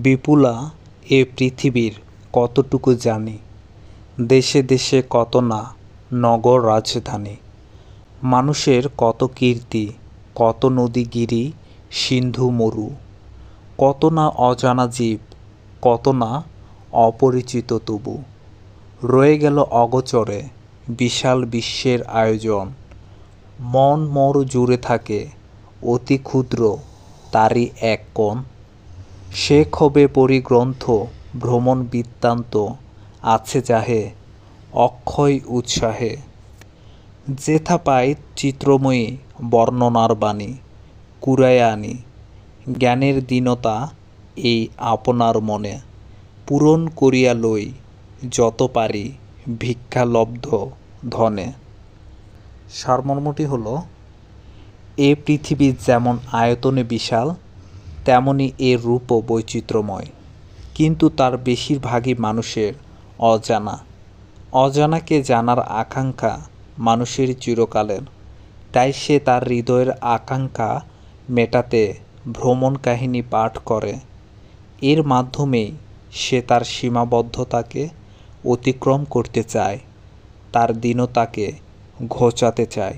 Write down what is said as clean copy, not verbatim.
বিপুলা এ পৃথিবীর কতটুকু জানি, দেশে দেশে কত না নগর রাজধানী। মানুষের কত কীর্তি, কত নদী গিরি সিন্ধু মরু, কত না অজানা জীব, কত না অপরিচিত তবু। রয়ে গেল অগোচরে বিশাল বিশ্বের আয়োজন। মন মোর জুড়ে থাকে অতি ক্ষুদ্র তারই এক কোণ। শেখ হবে পরিগ্রন্থ ভ্রমণ বৃত্তান্ত আছে যাহে অক্ষয় উৎসাহে। যেথা পাই চিত্রময়ী বর্ণনার বাণী, কুড়াইয়া আনি জ্ঞানের দীনতা এই আপনার মনে। পূরণ করিয়া লই যত পারি ভিক্ষালব্ধ ধনে। সারমর্মটি হলো, এ পৃথিবী যেমন আয়তনে বিশাল, তেমনি এর রূপও বৈচিত্র্যময়, কিন্তু তার বেশিরভাগই মানুষের অজানা। অজানাকে জানার আকাঙ্ক্ষা মানুষের চিরকালের, তাই সে তার হৃদয়ের আকাঙ্ক্ষা মেটাতে ভ্রমণ কাহিনী পাঠ করে। এর মাধ্যমেই সে তার সীমাবদ্ধতাকে অতিক্রম করতে চায়, তার দীনতাকে ঘোচাতে চায়।